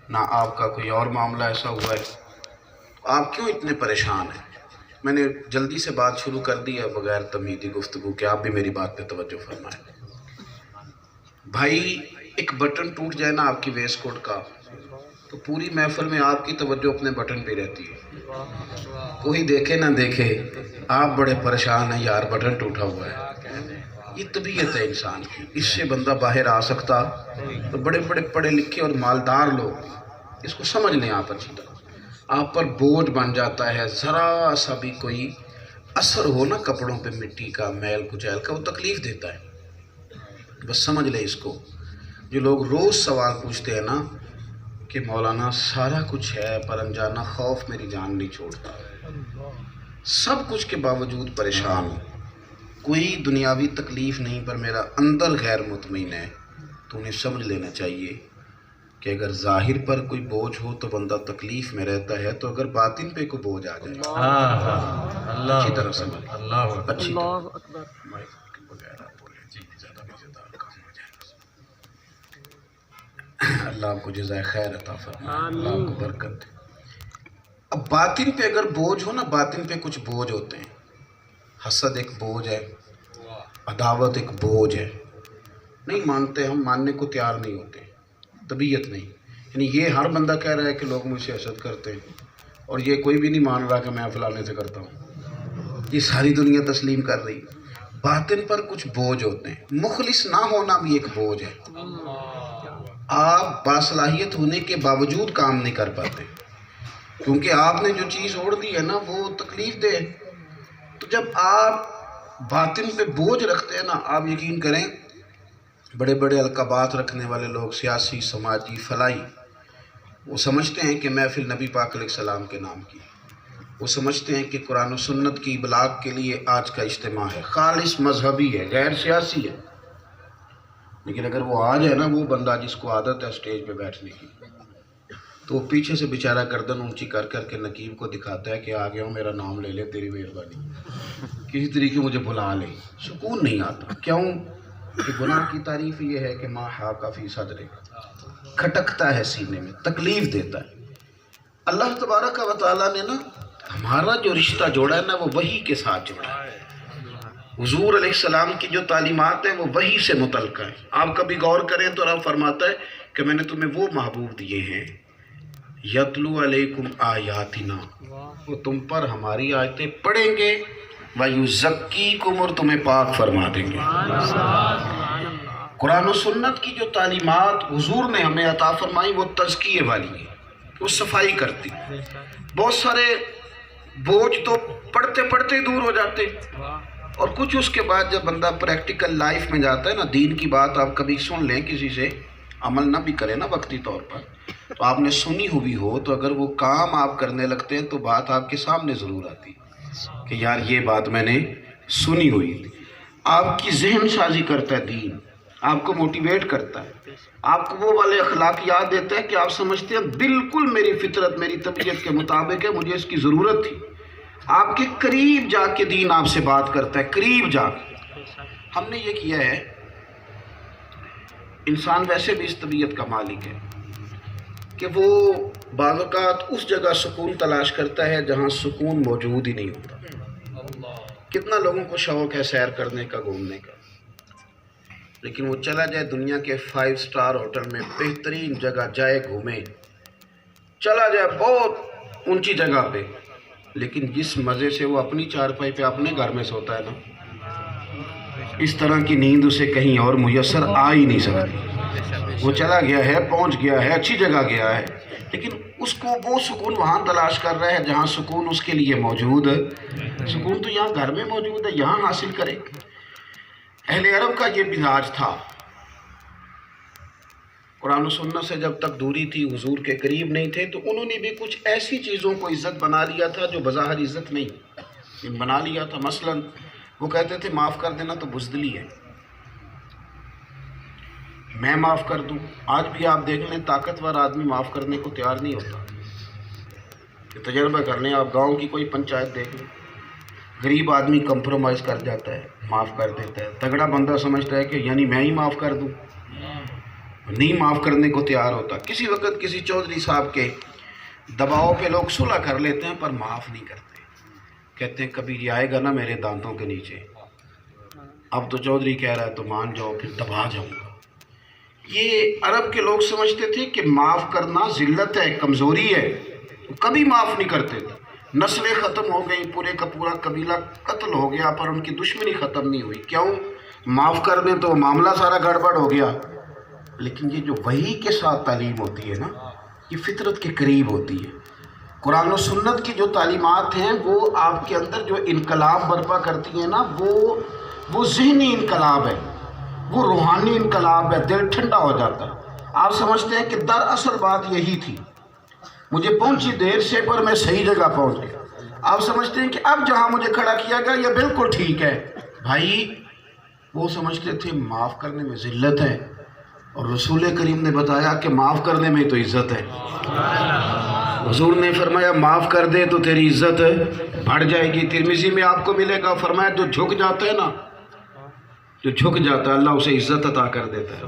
نہ آپ کا کوئی اور معاملہ ایسا ہوا ہے، آپ کیوں اتنے پریشان ہیں؟ میں نے جلدی سے بات شروع کر دی ہے بغیر تمہیدی گفتگو کہ آپ بھی میری بات پہ توجہ فرمائیں۔ بھائی، ایک بٹن ٹوٹ جائے نا آپ کی ویسٹ کوٹ کا تو پوری محفل میں آپ کی توجہ اپنے بٹن پہ رہتی ہے، کوئی دیکھے نہ دیکھے آپ بڑے پریشان ہیں، یار بٹن ٹوٹا ہوا ہے۔ یہ طبیعت ہے انسان کی، اس سے بندہ باہر آ سکتا تو بڑے بڑے پڑھے لکھے اور مالدار لوگ اس کو سمجھ لیں آپ اچھی طرح، آپ پر بوجھ بن جاتا ہے، ذرا سا بھی کوئی اثر ہو نا کپڑوں پہ مٹی کا میل کچیل کا، وہ تکلیف دیتا ہے۔ بس سمجھ لیں اس کو۔ جو لوگ روز سوال پوچھتے ہیں نا کہ مولانا سارا کچھ ہے پر انجانہ خوف میری جان نہیں چھوڑتا، سب کچھ کے باوجود پریشان ہوں، کوئی دنیاوی تکلیف نہیں پر میرا اندر غیر مطمئن ہے، تو انہیں سمجھ لینا چاہیے کہ اگر ظاہر پر کوئی بوجھ ہو تو بندہ تکلیف میں رہتا ہے، تو اگر باطن پہ کوئی بوجھ آ جائے اچھی طرح سمجھ اچھی طرح اللہ آپ کو جزائے خیر عطا فرمائے، اللہ آپ کو برکت دے۔ اب باطن پہ اگر بوجھ ہو نا، باطن پہ کچھ بوجھ ہوتے ہیں، حسد ایک بوجھ ہے، عداوت ایک بوجھ ہے، نہیں مانتے، ہم ماننے کو تیار نہیں ہوتے، طبیعت نہیں، یعنی یہ ہر بندہ کہہ رہا ہے کہ لوگ مجھ سے حسد کرتے ہیں، اور یہ کوئی بھی نہیں مان رہا کہ میں فلانے سے کرتا ہوں، یہ ساری دنیا تسلیم کر رہی۔ باطن پر کچھ بوجھ ہوتے ہیں، مخلص نہ ہونا بھی ایک بوجھ ہے، آپ باصلاحیت ہونے کے باوجود کام نہیں کر پاتے، کیونکہ آپ نے جو چیز اوڑھ دی ہے نا وہ تکلیف دے۔ تو جب آپ باطن پہ بوجھ رکھتے ہیں نا، آپ یقین کریں بڑے بڑے القابات رکھنے والے لوگ، سیاسی، سماجی، فلاحی، وہ سمجھتے ہیں کہ محفل نبی پاک علیہ السلام کے نام کی، وہ سمجھتے ہیں کہ قرآن و سنت کی ابلاغ کے لیے آج کا اجتماع ہے، خالص مذہبی ہے، غیر سیاسی ہے۔ لیکن اگر وہ آ جائے نا وہ بندہ جس کو عادت ہے اسٹیج پہ بیٹھنے کی، تو وہ پیچھے سے بیچارہ گردن اونچی کر کر کے نقیب کو دکھاتا ہے کہ آ گیا ہوں، میرا نام لے لے، تیری مہربانی، کسی طریقے مجھے بلا لے۔ سکون نہیں آتا، کیوں کہ گناہ کی تعریف یہ ہے کہ ما حاک فی صدرک، کھٹکتا ہے سینے میں، تکلیف دیتا ہے۔ اللہ تبارک و تعالیٰ نے نا ہمارا جو رشتہ جوڑا ہے نا وہ وحی کے ساتھ جوڑا ہے، حضور علیہ السلام کی جو تعلیمات ہیں وہ وحی سے متعلقہ ہیں۔ آپ کبھی غور کریں تو رب فرماتا ہے کہ میں نے تمہیں وہ محبوب دیے ہیں یتلو علیکم آیاتنا، وہ تم پر ہماری آیتیں پڑھیں گے، وَيُزَكِّيكُمْ، اور تمہیں پاک فرما دیں گے۔ قرآن و سنت کی جو تعلیمات حضور نے ہمیں عطا فرمائی وہ تزکیے والی ہے، وہ صفائی کرتی، بہت سارے بوجھ تو پڑھتے پڑھتے دور ہو جاتے، اور کچھ اس کے بعد جب بندہ پریکٹیکل لائف میں جاتا ہے نا، دین کی بات آپ کبھی سن لیں، کسی سے عمل نہ بھی کریں نا وقتی طور پر، تو آپ نے سنی ہوئی ہو تو اگر وہ کام آپ کرنے لگتے ہیں تو بات آپ کے سامنے ضرور آتی کہ یار یہ بات میں نے سنی ہوئی تھی۔ آپ کی ذہن سازی کرتا ہے دین، آپ کو موٹیویٹ کرتا ہے، آپ کو وہ والے اخلاقیات دیتا ہے کہ آپ سمجھتے ہیں بالکل میری فطرت، میری طبیعت کے مطابق ہے، مجھے اس کی ضرورت تھی۔ آپ کے قریب جا کے دین آپ سے بات کرتا ہے، قریب جا کے۔ ہم نے یہ کیا ہے، انسان ویسے بھی اس طبیعت کا مالک ہے کہ وہ بعض اوقات اس جگہ سکون تلاش کرتا ہے جہاں سکون موجود ہی نہیں ہوتا۔ کتنا لوگوں کو شوق ہے سیر کرنے کا، گھومنے کا، لیکن وہ چلا جائے دنیا کے 5 سٹار ہوٹل میں، بہترین جگہ جائے گھومے، چلا جائے بہت اونچی جگہ پہ، لیکن جس مزے سے وہ اپنی چارپائی پہ اپنے گھر میں سوتا ہے نا، اس طرح کی نیند اسے کہیں اور میسر آ ہی نہیں سکتی۔ وہ چلا گیا ہے، پہنچ گیا ہے، اچھی جگہ گیا ہے، لیکن اس کو وہ سکون وہاں تلاش کر رہا ہے جہاں سکون اس کے لیے موجود ہے۔ سکون تو یہاں گھر میں موجود ہے، یہاں حاصل کرے۔ اہل عرب کا یہ مزاج تھا، قرآن و سنت سے جب تک دوری تھی، حضور کے قریب نہیں تھے، تو انہوں نے بھی کچھ ایسی چیزوں کو عزت بنا لیا تھا جو بظاہر عزت نہیں بنا لیا تھا۔ مثلا وہ کہتے تھے معاف کر دینا تو بزدلی ہے، میں معاف کر دوں۔ آج بھی آپ دیکھ لیں طاقتور آدمی معاف کرنے کو تیار نہیں ہوتا، کہ تجربہ کر لیں، آپ گاؤں کی کوئی پنچایت دیکھ لیں، غریب آدمی کمپرومائز کر جاتا ہے، معاف کر دیتا ہے، تگڑا بندہ سمجھتا ہے کہ یعنی میں ہی معاف کر دوں، نہیں معاف کرنے کو تیار ہوتا. کسی وقت کسی چودھری صاحب کے دباؤ پہ لوگ صلح کر لیتے ہیں پر معاف نہیں کرتے. کہتے ہیں کبھی یہ آئے گا نا میرے دانتوں کے نیچے، اب تو چودھری کہہ رہا ہے تو مان جاؤ، پھر دبا جاؤں گا. یہ عرب کے لوگ سمجھتے تھے کہ معاف کرنا ذلت ہے، کمزوری ہے، کبھی معاف نہیں کرتے تھے. نسلیں ختم ہو گئی، پورے کا پورا قبیلہ قتل ہو گیا پر ان کی دشمنی ختم نہیں ہوئی. کیوں؟ معاف کر دیں تو معاملہ سارا گڑبڑ ہو گیا. لیکن یہ جو وحی کے ساتھ تعلیم ہوتی ہے نا، یہ فطرت کے قریب ہوتی ہے. قرآن و سنت کی جو تعلیمات ہیں وہ آپ کے اندر جو انقلاب برپا کرتی ہیں نا، وہ ذہنی انقلاب ہے، وہ روحانی انقلاب ہے. دل ٹھنڈا ہو جاتا ہے. آپ سمجھتے ہیں کہ دراصل بات یہی تھی، مجھے پہنچی دیر سے پر میں صحیح جگہ پہنچ گیا. آپ سمجھتے ہیں کہ اب جہاں مجھے کھڑا کیا گیا یہ بالکل ٹھیک ہے. بھائی وہ سمجھتے تھے معاف کرنے میں ذلت ہے، اور رسول کریم نے بتایا کہ معاف کرنے میں تو عزت ہے. حضور نے فرمایا معاف کر دے تو تیری عزت بڑھ جائے گی. ترمذی میں آپ کو ملے گا، فرمایا جو جھک جاتا ہے نا، جو جھک جاتا ہے اللہ اسے عزت عطا کر دیتا ہے.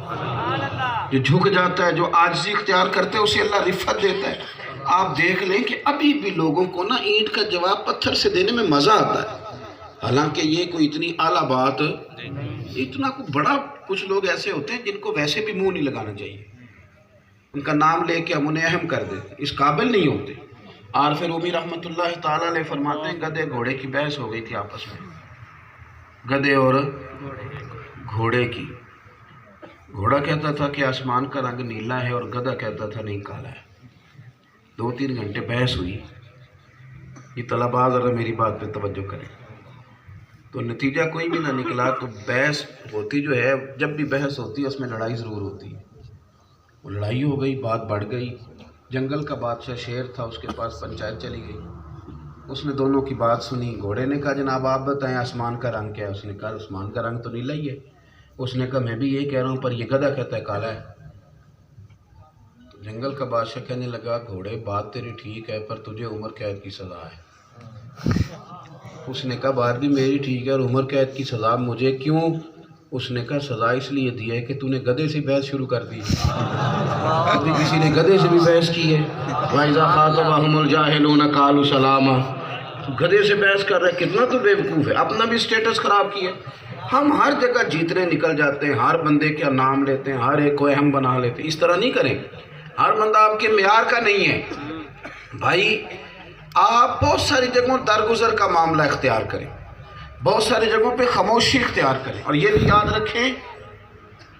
جو جھک جاتا ہے، جو عاجزی اختیار کرتے ہے، اسے اللہ رفعت دیتا ہے. آپ دیکھ لیں کہ ابھی بھی لوگوں کو نا اینٹ کا جواب پتھر سے دینے میں مزہ آتا ہے، حالانکہ یہ کوئی اتنی اعلیٰ بات، اتنا کوئی بڑا. کچھ لوگ ایسے ہوتے ہیں جن کو ویسے بھی منہ نہیں لگانا چاہیے، ان کا نام لے کے ہم انہیں اہم کر دیتے، اس قابل نہیں ہوتے. عارف رومی رحمۃ اللہ تعالیٰ علیہ فرماتے ہیں گدھے گھوڑے کی بحث ہو گئی تھی آپس میں، گدھے اور گھوڑے کی. گھوڑا کہتا تھا کہ آسمان کا رنگ نیلا ہے اور گدھا کہتا تھا نہیں کالا ہے. 2-3 گھنٹے بحث ہوئی. یہ طلباء ذرا میری بات پہ توجہ کریں. تو نتیجہ کوئی بھی نہ نکلا. تو بحث ہوتی جو ہے، جب بھی بحث ہوتی ہے اس میں لڑائی ضرور ہوتی ہے. وہ لڑائی ہو گئی، بات بڑھ گئی. جنگل کا بادشاہ شیر تھا، اس کے پاس پنچایت چلی گئی. اس نے دونوں کی بات سنی. گھوڑے نے کہا جناب آپ بتائیں آسمان کا رنگ کیا ہے؟ اس نے کہا آسمان کا رنگ تو نیلا ہی ہے. اس نے کہا میں بھی یہی کہہ رہا ہوں پر یہ گدھا کہتا ہے کالا ہے. تو جنگل کا بادشاہ کہنے لگا گھوڑے بات تیری ٹھیک ہے پر تجھے عمر قید کی سزا ہے. اس نے کہا بات بھی میری ٹھیک ہے اور عمر قید کی سزا مجھے کیوں؟ اس نے کہا سزا اس لیے دی ہے کہ تو نے گدھے سے بحث شروع کر دی. ابھی کسی نے گدھے سے بھی بحث کی ہے. وَإِذَا خَاطَبَهُمُ الْجَاهِلُونَ قَالُوا سَلَامًا. گدھے سے بحث کر رہا ہے، کتنا تو بیوقوف ہے، اپنا بھی سٹیٹس خراب کیا. ہم ہر جگہ جیتنے نکل جاتے ہیں، ہر بندے کا نام لیتے ہیں، ہر ایک کو اہم بنا لیتے ہیں. اس طرح نہیں کریں. ہر بندہ آپ کے معیار کا نہیں ہے. بھائی آپ بہت ساری جگہوں درگزر کا معاملہ اختیار کریں، بہت ساری جگہوں پہ خاموشی اختیار کریں. اور یہ بھی یاد رکھیں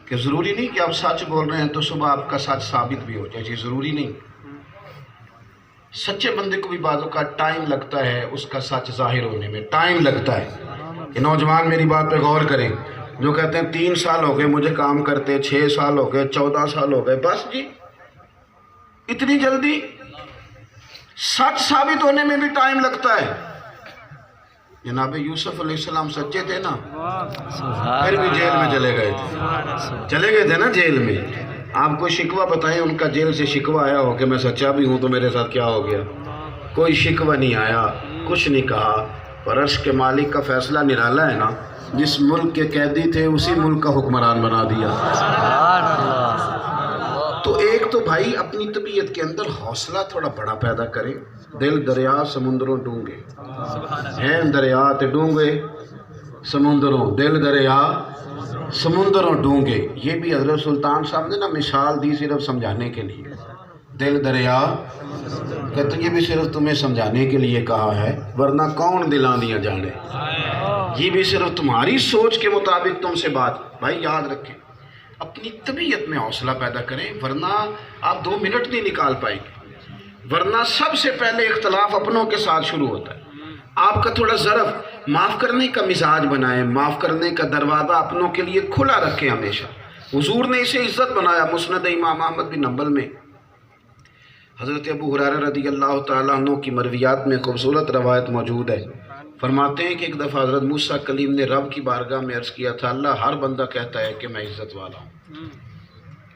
کہ ضروری نہیں کہ آپ سچ بول رہے ہیں تو صبح آپ کا سچ ثابت بھی ہو جائے. یہ ضروری نہیں. سچے بندے کو بھی بعضوں کا ٹائم لگتا ہے، اس کا سچ ظاہر ہونے میں ٹائم لگتا ہے. کہ نوجوان میری بات پہ غور کریں، جو کہتے ہیں 3 سال ہو گئے مجھے کام کرتے، 6 سال ہو گئے، 14 سال ہو گئے، بس جی اتنی جلدی؟ سچ ثابت ہونے میں بھی ٹائم لگتا ہے. جناب یوسف علیہ السلام سچے تھے نا، پھر بھی جیل میں چلے گئے تھے نا جیل میں. آپ کو شکوہ بتائیں ان کا جیل سے شکوہ آیا ہو کہ میں سچا بھی ہوں تو میرے ساتھ کیا ہو گیا؟ کوئی شکوہ نہیں آیا، کچھ نہیں کہا. پر عرش کے مالک کا فیصلہ نرالا ہے نا، جس ملک کے قیدی تھے اسی ملک کا حکمران بنا دیا. تو ایک تو بھائی اپنی طبیعت کے اندر حوصلہ تھوڑا بڑا پیدا کریں. دل دریا سمندروں ڈونگے ہیں، دریا تے ڈونگے سمندروں، دل دریا سمندروں ڈونگے. یہ بھی حضرت سلطان صاحب نے نا مثال دی صرف سمجھانے کے لیے. دل دریا کہتے یہ بھی صرف تمہیں سمجھانے کے لیے کہا ہے، ورنہ کون دلان دیا جانے. یہ بھی صرف تمہاری سوچ کے مطابق تم سے بات. بھائی یاد رکھیں اپنی طبیعت میں حوصلہ پیدا کریں، ورنہ آپ 2 منٹ نہیں نکال پائیں گے. ورنہ سب سے پہلے اختلاف اپنوں کے ساتھ شروع ہوتا ہے. آپ کا تھوڑا ظرف معاف کرنے کا مزاج بنائیں، معاف کرنے کا دروازہ اپنوں کے لیے کھلا رکھیں ہمیشہ. حضور نے اسے عزت بنایا. مسند امام احمد بن حنبل میں حضرت ابو ہریرہ رضی اللہ تعالیٰ عنہ کی مرویات میں خوبصورت روایت موجود ہے. فرماتے ہیں کہ ایک دفعہ حضرت موسیٰ کلیم نے رب کی بارگاہ میں عرض کیا تھا اللہ ہر بندہ کہتا ہے کہ میں عزت والا ہوں،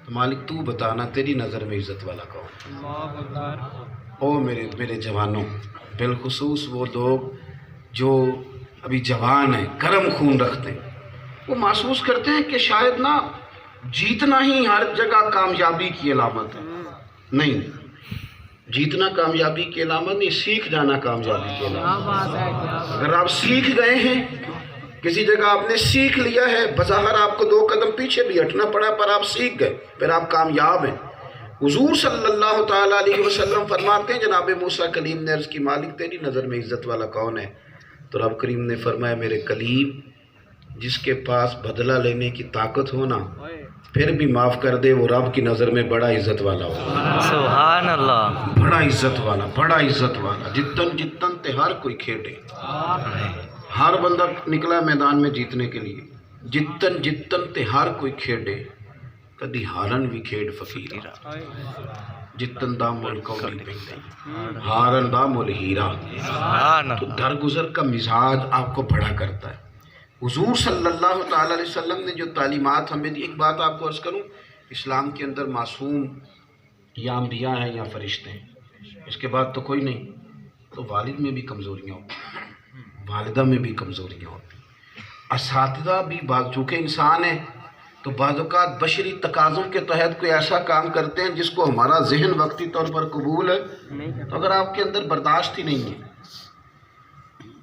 تو مالک تو بتانا تیری نظر میں عزت والا کون؟ او میرے جوانوں، بالخصوص وہ لوگ جو ابھی جوان ہیں، گرم خون رکھتے ہیں، وہ محسوس کرتے ہیں کہ شاید نا جیتنا ہی ہر جگہ کامیابی کی علامت ہے، نہیں، جیتنا کامیابی کی علامت نہیں، سیکھ جانا کامیابی کی علامت ہے۔ اگر آپ سیکھ گئے ہیں، کسی جگہ آپ نے سیکھ لیا ہے، بظاہر آپ کو 2 قدم پیچھے بھی ہٹنا پڑا پر آپ سیکھ گئے، پھر آپ کامیاب ہیں۔ حضور صلی اللہ تعالیٰ علیہ وسلم فرماتے ہیں، جناب موسیٰ کلیم نے عرض کی مالک تیری نظر میں عزت والا کون ہے؟ تو رب کریم نے فرمایا میرے کلیم جس کے پاس بدلہ لینے کی طاقت ہونا پھر بھی معاف کر دے، وہ رب کی نظر میں بڑا عزت والا ہوگا۔ سبحان اللہ، بڑا عزت والا، بڑا عزت والا۔ جتن جتن تے ہر کوئی کھیڑے، ہر بندہ نکلا میدان میں جیتنے کے لیے، جتن جتن تے ہر کوئی کھیڑے، کدی ہارن بھی کھیڑ فقیرہ، جتن دا مل کوڑی پہنگی، ہارن دا مل ہیرا۔ سبحان تو اللہ، درگزر کا مزاج آپ کو بڑا کرتا ہے۔ حضور صلی اللہ تعالیٰ علیہ وسلم نے جو تعلیمات ہمیں دی، ایک بات آپ کو عرض کروں، اسلام کے اندر معصوم یا انبیاء ہیں یا فرشتے ہیں، اس کے بعد تو کوئی نہیں، تو والد میں بھی کمزوریاں ہوتی، والدہ میں بھی کمزوریاں ہوتی، اساتذہ بھی بعض چونکہ انسان ہیں تو بعض اوقات بشری تقاضوں کے تحت کوئی ایسا کام کرتے ہیں جس کو ہمارا ذہن وقتی طور پر قبول ہے، تو اگر آپ کے اندر برداشت ہی نہیں ہے،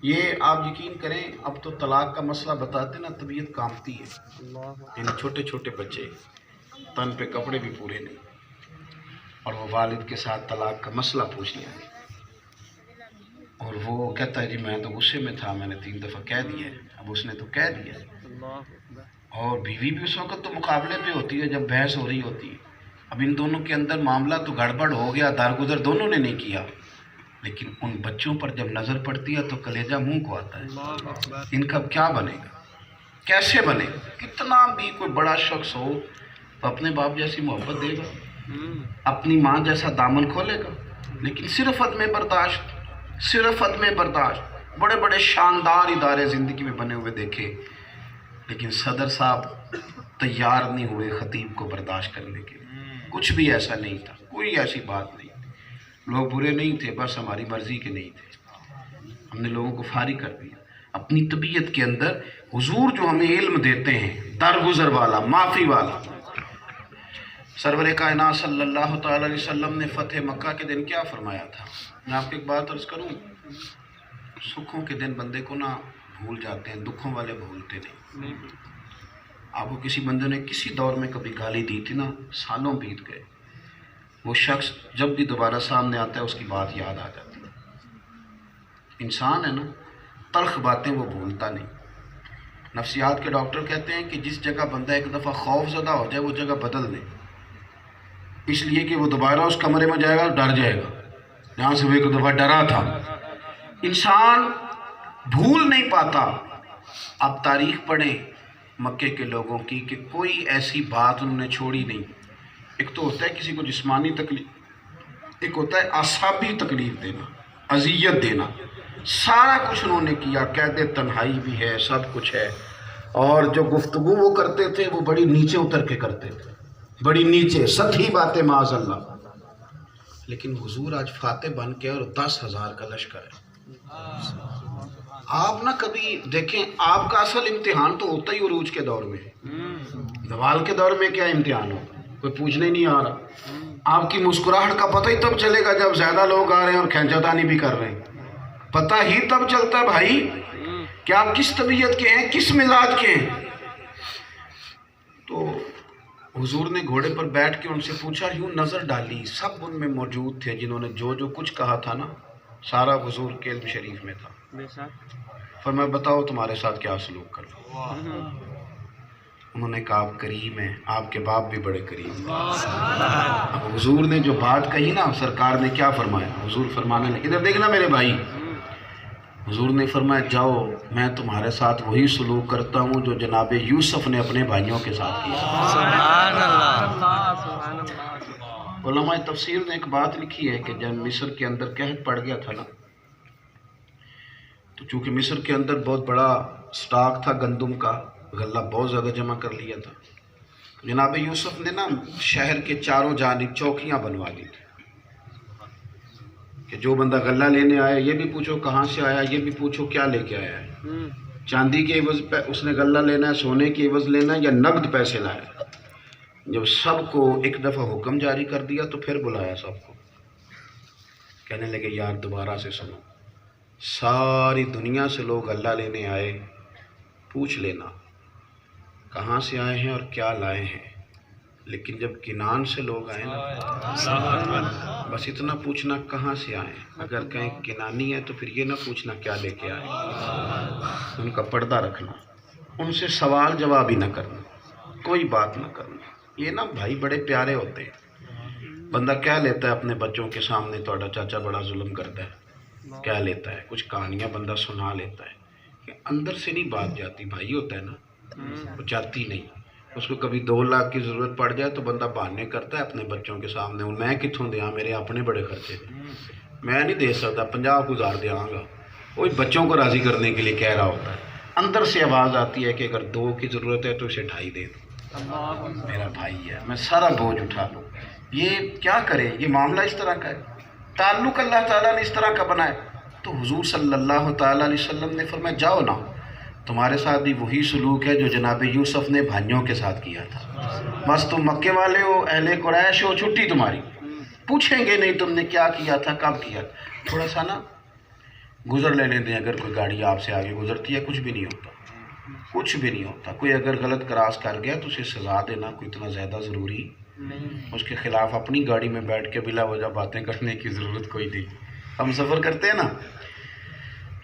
یہ آپ یقین کریں، اب تو طلاق کا مسئلہ بتاتے نا طبیعت کانپتی ہے، ان چھوٹے چھوٹے بچے تن پہ کپڑے بھی پورے نہیں، اور وہ والد کے ساتھ طلاق کا مسئلہ پوچھ لیا، اور وہ کہتا ہے جی میں تو غصے میں تھا، میں نے 3 دفعہ کہہ دیا ہے، اب اس نے تو کہہ دیا ہے، اور بیوی بھی اس وقت تو مقابلے پہ ہوتی ہے جب بحث ہو رہی ہوتی ہے، اب ان دونوں کے اندر معاملہ تو گڑبڑ ہو گیا، درگزر دونوں نے نہیں کیا، لیکن ان بچوں پر جب نظر پڑتی ہے تو کلیجہ منہ کو آتا ہے، ان کا کیا بنے گا، کیسے بنے گا؟ کتنا بھی کوئی بڑا شخص ہو تو اپنے باپ جیسی محبت دے گا، اپنی ماں جیسا دامن کھولے گا، لیکن صرف عدم برداشت، صرف عدم برداشت۔ بڑے بڑے شاندار ادارے زندگی میں بنے ہوئے دیکھے، لیکن صدر صاحب تیار نہیں ہوئے خطیب کو برداشت کرنے کے لیے، کچھ بھی ایسا نہیں تھا، کوئی ایسی بات نہیں، لوگ برے نہیں تھے، بس ہماری مرضی کے نہیں تھے، ہم نے لوگوں کو فارغ کر دیا اپنی طبیعت کے اندر۔ حضور جو ہمیں علم دیتے ہیں، درگزر والا، معافی والا، سرور کائنات صلی اللہ تعالیٰ علیہ وسلم نے فتح مکہ کے دن کیا فرمایا تھا؟ میں آپ کو ایک بات عرض کروں، سکھوں کے دن بندے کو نہ بھول جاتے ہیں، دکھوں والے بھولتے نہیں۔ آپ کو کسی بندے نے کسی دور میں کبھی گالی دی تھی نا، سالوں بیت گئے، وہ شخص جب بھی دوبارہ سامنے آتا ہے اس کی بات یاد آ جاتی ہے۔ انسان ہے نا، تلخ باتیں وہ بھولتا نہیں۔ نفسیات کے ڈاکٹر کہتے ہیں کہ جس جگہ بندہ ایک دفعہ خوف زدہ ہو جائے وہ جگہ بدل دے، اس لیے کہ وہ دوبارہ اس کمرے میں جائے گا ڈر جائے گا جہاں سے وہ ایک دفعہ ڈرا تھا۔ انسان بھول نہیں پاتا۔ آپ تاریخ پڑھیں مکے کے لوگوں کی کہ کوئی ایسی بات انہوں نے چھوڑی نہیں۔ ایک تو ہوتا ہے کسی کو جسمانی تکلیف، ایک ہوتا ہے اعصابی تکلیف دینا، اذیت دینا، سارا کچھ انہوں نے کیا، قید تنہائی بھی ہے، سب کچھ ہے، اور جو گفتگو وہ کرتے تھے وہ بڑی نیچے اتر کے کرتے تھے، بڑی نیچے سطحی باتیں معاذ اللہ۔ لیکن حضور آج فاتح بن کے اور 10,000 کا لشکر ہے۔ آپ نہ کبھی دیکھیں، آپ کا اصل امتحان تو ہوتا ہی عروج کے دور میں ہے، زوال کے دور میں کیا امتحان ہوگا، کوئی پوچھنے نہیں آ رہا۔ آپ کی مسکراہٹ کا پتہ ہی تب چلے گا جب زیادہ لوگ آ رہے ہیں اور کھینچا تانی بھی کر رہے ہیں، پتہ ہی تب چلتا ہے بھائی کہ آپ کس طبیعت کے ہیں، کس مزاج کے ہیں۔ تو حضور نے گھوڑے پر بیٹھ کے ان سے پوچھا، یوں نظر ڈالی، سب ان میں موجود تھے جنہوں نے جو جو کچھ کہا تھا نا، سارا حضور کے علم شریف میں تھا۔ فرمایا بتاؤ تمہارے ساتھ کیا سلوک کروں؟ انہوں نے کہا آپ کریم ہیں، آپ کے باپ بھی بڑے کریم ہیں۔ اب حضور نے جو بات کہی نا، سرکار نے کیا فرمایا؟ حضور فرمانے لگے، ادھر دیکھنا میرے بھائی، حضور نے فرمایا جاؤ میں تمہارے ساتھ وہی سلوک کرتا ہوں جو جناب یوسف نے اپنے بھائیوں کے ساتھ کیا۔ سبحان اللہ۔ علماء تفسیر نے ایک بات لکھی ہے کہ جب مصر کے اندر قحط پڑ گیا تھا نا، تو چونکہ مصر کے اندر بہت بڑا سٹاک تھا گندم کا، غلہ بہت زیادہ جمع کر لیا تھا، جناب یوسف نے نا شہر کے چاروں جانب چوکیاں بنوا لی تھی کہ جو بندہ غلہ لینے آیا یہ بھی پوچھو کہاں سے آیا، یہ بھی پوچھو کیا لے کے آیا ہے، چاندی کے عوض پہ اس نے غلہ لینا ہے، سونے کے عوض لینا ہے یا نقد پیسے لایا ہے۔ جب سب کو ایک دفعہ حکم جاری کر دیا تو پھر بلایا سب کو، کہنے لگے یار دوبارہ سے سنو، ساری دنیا سے لوگ اللہ لینے آئے، پوچھ لینا کہاں سے آئے ہیں اور کیا لائے ہیں، لیکن جب کنان سے لوگ آئے نا بس اتنا پوچھنا کہاں سے آئے ہیں، اگر کہیں کنانی ہے تو پھر یہ نہ پوچھنا کیا لے کے آئے، ان کا پردہ رکھنا، ان سے سوال جواب ہی نہ کرنا، کوئی بات نہ کرنا۔ یہ نا بھائی بڑے پیارے ہوتے ہیں، بندہ کیا لیتا ہے اپنے بچوں کے سامنے تھوڑا چاچا بڑا ظلم کرتا ہے، کیا لیتا ہے، کچھ کہانیاں بندہ سنا لیتا ہے، کہ اندر سے نہیں بات جاتی، بھائی ہوتا ہے نا وہ جاتی نہیں، اس کو کبھی 2 لاکھ کی ضرورت پڑ جائے تو بندہ بہانے کرتا ہے اپنے بچوں کے سامنے، میں کتوں دیا، میرے اپنے بڑے خرچے تھے، میں نہیں دے سکتا، 50,000 دیا گا، وہی بچوں کو راضی کرنے کے لیے کہہ رہا ہوتا ہے، اندر سے آواز آتی ہے کہ اگر 2 کی ضرورت ہے تو اسے 2.5 دے دو، میرا بھائی ہے، میں سارا بوجھ اٹھا لوں۔ یہ کیا کرے، یہ معاملہ اس طرح کا ہے، تعلق اللہ تعالیٰ نے اس طرح کا بنایا، تو حضور صلی اللہ تعالیٰ علیہ وسلم نے فرمایا جاؤ نا، تمہارے ساتھ بھی وہی سلوک ہے جو جناب یوسف نے بھائیوں کے ساتھ کیا تھا، بس تم مکے والے ہو، اہل قریش ہو، چھٹی تمہاری، پوچھیں گے نہیں تم نے کیا کیا تھا، کب کیا، تھوڑا سا نا گزر لینے دیں، اگر کوئی گاڑی آپ سے آگے گزرتی ہے کچھ بھی نہیں ہوتا، کچھ بھی نہیں ہوتا، کوئی اگر غلط کراس کر گیا تو اسے سزا دینا کوئی اتنا زیادہ ضروری، اس کے خلاف اپنی گاڑی میں بیٹھ کے بلا وجہ باتیں کرنے کی ضرورت کوئی نہیں۔ ہم سفر کرتے ہیں نا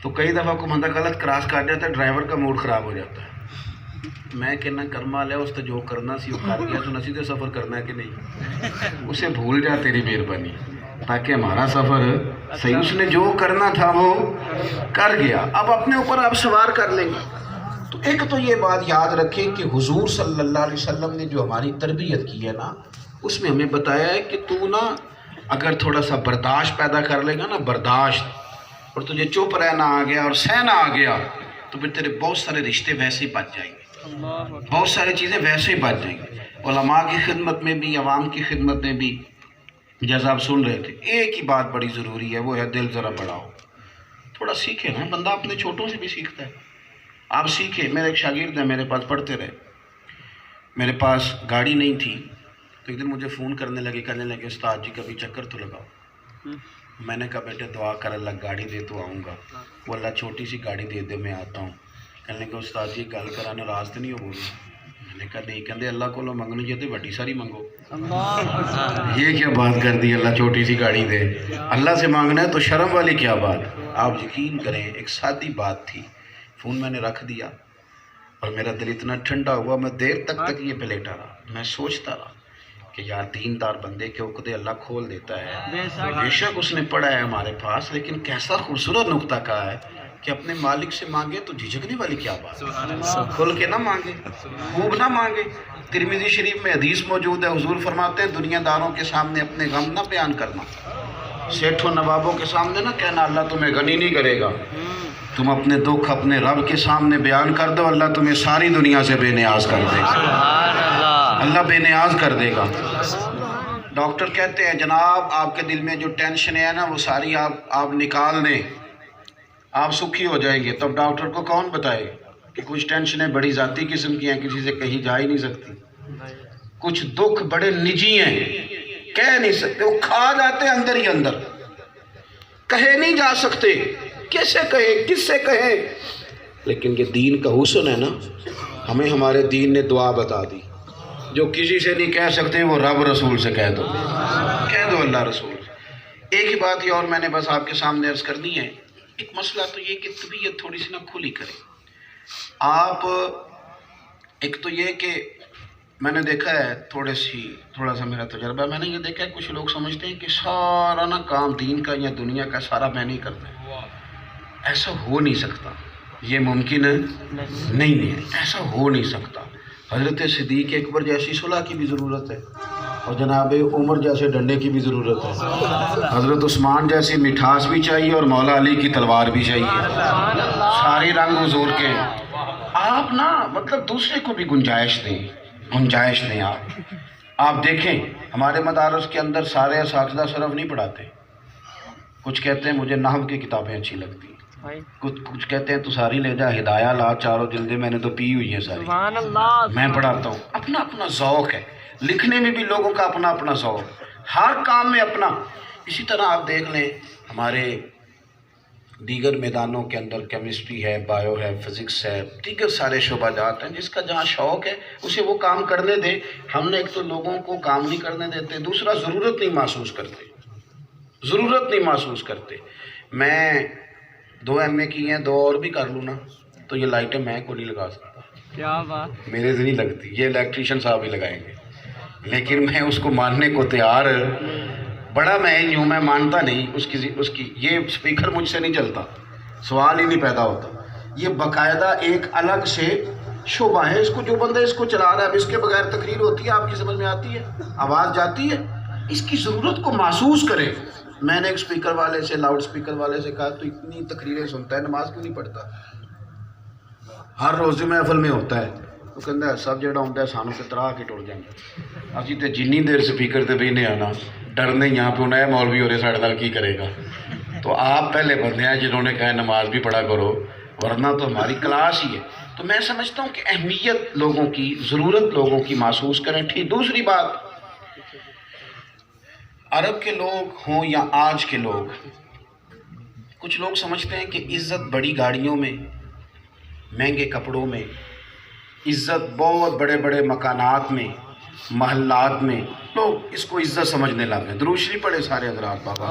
تو کئی دفعہ کو بندہ غلط کراس کر جاتا ہے، ڈرائیور کا موڈ خراب ہو جاتا ہے، میں کہنا کرما لیا اس نے جو کرنا سی وہ کر گیا، تو نصیحت سفر کرنا ہے کہ نہیں، اسے بھول جا تیری مہربانی، تاکہ ہمارا سفر صحیح، اس نے جو کرنا تھا وہ کر گیا، اب اپنے اوپر آپ سوار کر لیں گے۔ تو ایک تو یہ بات یاد رکھیں کہ حضور صلی اللہ علیہ وسلم نے جو ہماری تربیت کی ہے نا، اس میں ہمیں بتایا ہے کہ تو نا اگر تھوڑا سا برداشت پیدا کر لے گا نا، برداشت، اور تجھے چپ رہنا آ گیا اور سہنا آ گیا، تو پھر تیرے بہت سارے رشتے ویسے ہی بچ جائیں گے، بہت ساری چیزیں ویسے ہی بچ جائیں گی، علماء کی خدمت میں بھی، عوام کی خدمت میں بھی، جیسا آپ سن رہے تھے، ایک ہی بات بڑی ضروری ہے، وہ ہے دل ذرا بڑھاؤ، تھوڑا سیکھے نا، بندہ اپنے چھوٹوں سے بھی سیکھتا ہے، آپ سیکھیں۔ میرے ایک شاگرد ہیں، میرے پاس پڑھتے رہے، میرے پاس گاڑی نہیں تھی، تو ایک دن مجھے فون کرنے لگے، کہنے لگے استاد جی کبھی چکر تو لگاؤ، میں نے کہا بیٹے دعا کر اللہ گاڑی دے تو آؤں گا، وہ اللہ چھوٹی سی گاڑی دے دے میں آتا ہوں، کہنے لگے استاد جی گل کرا ناراض تو نہیں ہو گئی، میں نے کہا نہیں، کہتے اللہ کو منگنی جی تو وڈی ساری منگو، یہ کیا بات کر دی اللہ چھوٹی سی گاڑی دے، اللہ سے مانگنا ہے تو شرم والی کیا بات۔ آپ یقین کریں ایک سادی بات تھی، فون میں نے رکھ دیا اور میرا دل اتنا ٹھنڈا ہوا، میں دیر تک یہ پہ لیٹا رہا، میں سوچتا رہا کہ یار دیندار بندے کے عقدے اللہ کھول دیتا ہے، بے شک اس نے پڑھا ہے ہمارے پاس، لیکن کیسا خوبصورت نقطہ کہا ہے کہ اپنے مالک سے مانگے تو جھجکنے والی کیا بات ہے، کھل کے نہ مانگے، خوب نہ مانگے۔ ترمذی شریف میں حدیث موجود ہے، حضور فرماتے ہیں دنیا داروں کے سامنے اپنے غم نہ بیان کرنا، سیٹھوں نوابوں کے سامنے نہ کہنا اللہ تمہیں غنی نہیں کرے گا، تم اپنے دکھ اپنے رب کے سامنے بیان کر دو، اللہ تمہیں ساری دنیا سے بے نیاز کر دے گا، اللہ بے نیاز کر دے گا۔ ڈاکٹر کہتے ہیں جناب آپ کے دل میں جو ٹینشن ہے نا وہ ساری آپ نکال دیں، آپ سکھی ہو جائیں گے۔ تب ڈاکٹر کو کون بتائے کہ کچھ ٹینشنیں بڑی ذاتی قسم کی ہیں، کسی سے کہیں جا ہی نہیں سکتی، کچھ دکھ بڑے نجی ہیں، کہہ نہیں سکتے، وہ کھا جاتے ہیں اندر ہی اندر، کہے نہیں جا سکتے، کیسے کہے، کس سے کہے۔ لیکن یہ دین کا حسن ہے نا، ہمیں ہمارے دین نے دعا بتا دی، جو کسی سے نہیں کہہ سکتے وہ رب رسول سے کہہ دو، کہہ دو اللہ رسول۔ ایک ہی بات یہ اور میں نے بس آپ کے سامنے عرض کرنی ہے، ایک مسئلہ تو یہ کہ طبیعت تھوڑی سی نہ کھلی کرے آپ۔ ایک تو یہ کہ میں نے دیکھا ہے تھوڑا سا میرا تجربہ ہے، میں نے یہ دیکھا ہے کچھ لوگ سمجھتے ہیں کہ سارا نا کام دین کا یا دنیا کا سارا میں نہیں کرتا، ایسا ہو نہیں سکتا، یہ ممکن نہیں ہے، ایسا ہو نہیں سکتا۔ حضرت صدیق اکبر جیسی صلح کی بھی ضرورت ہے، اور جناب عمر جیسے ڈنڈے کی بھی ضرورت ہے، حضرت عثمان جیسی مٹھاس بھی چاہیے اور مولا علی کی تلوار بھی چاہیے، ساری رنگ حضور کے۔ آپ نا مطلب دوسرے کو بھی گنجائش دیں آپ دیکھیں ہمارے مدارس کے اندر سارے اساتذہ صرف نہیں پڑھاتے، کچھ کہتے ہیں مجھے نحو کی کتابیں اچھی لگتی ہیں، کچھ کہتے ہیں تو ساری لے جا، ہدایہ لا 4 جلدیں میں نے تو پی ہوئی ہیں ساری، میں پڑھاتا ہوں، اپنا اپنا ذوق ہے۔ لکھنے میں بھی لوگوں کا اپنا اپنا ذوق، ہر کام میں اپنا. اسی طرح آپ دیکھ لیں ہمارے دیگر میدانوں کے اندر کیمسٹری ہے، بایو ہے، فزکس ہے، دیگر سارے شعبہ جات ہیں. جس کا جہاں شوق ہے اسے وہ کام کرنے دے. ہم نے ایک تو لوگوں کو کام نہیں کرنے دیتے، دوسرا ضرورت نہیں محسوس کرتے، ضرورت نہیں محسوس کرتے. میں 2 MA کی ہیں، 2 اور بھی کر لوں نا تو یہ لائٹیں میں کو نہیں لگا سکتا. کیا بات. میرے سے نہیں لگتی، یہ الیکٹریشین صاحب ہی لگائیں گے. لیکن میں اس کو ماننے کو تیار، بڑا میں یوں میں مانتا نہیں اس کی یہ اسپیکر مجھ سے نہیں چلتا، سوال ہی نہیں پیدا ہوتا. یہ باقاعدہ ایک الگ سے شعبہ ہے. اس کو جو بندہ اس کو چلا رہا ہے، اب اس کے بغیر تقریر ہوتی ہے؟ آپ کی سمجھ میں آتی ہے؟ آواز جاتی ہے؟ اس کی ضرورت کو محسوس کرے. میں نے ایک اسپیکر والے سے، لاؤڈ اسپیکر والے سے کہا تو اتنی تقریریں سنتا ہے، نماز کیوں نہیں پڑھتا؟ ہر روز محفل میں ہوتا ہے. وہ کہتا ہے سب جڑا ہوتا ہے سانو کے تراہ کے ٹر جانا. ابھی تو جنی دیر سپیکر تے بہنے آنا ڈرنے یہاں پہ انہیں مولوی ہو رہے ساڑھے نال کی کرے گا. تو آپ پہلے بندے ہیں جنہوں نے کہا نماز بھی پڑھا کرو، ورنہ تو ہماری کلاس ہی ہے. تو میں سمجھتا ہوں کہ اہمیت لوگوں کی، ضرورت لوگوں کی محسوس کریں. ٹھیک. دوسری بات، عرب کے لوگ ہوں یا آج کے لوگ، کچھ لوگ سمجھتے ہیں کہ عزت بڑی گاڑیوں میں، مہنگے کپڑوں میں، عزت بہت بڑے بڑے مکانات میں، محلات میں. لوگ اس کو عزت سمجھنے لگ گئے. درود شریف پڑھے سارے حضرات بابا.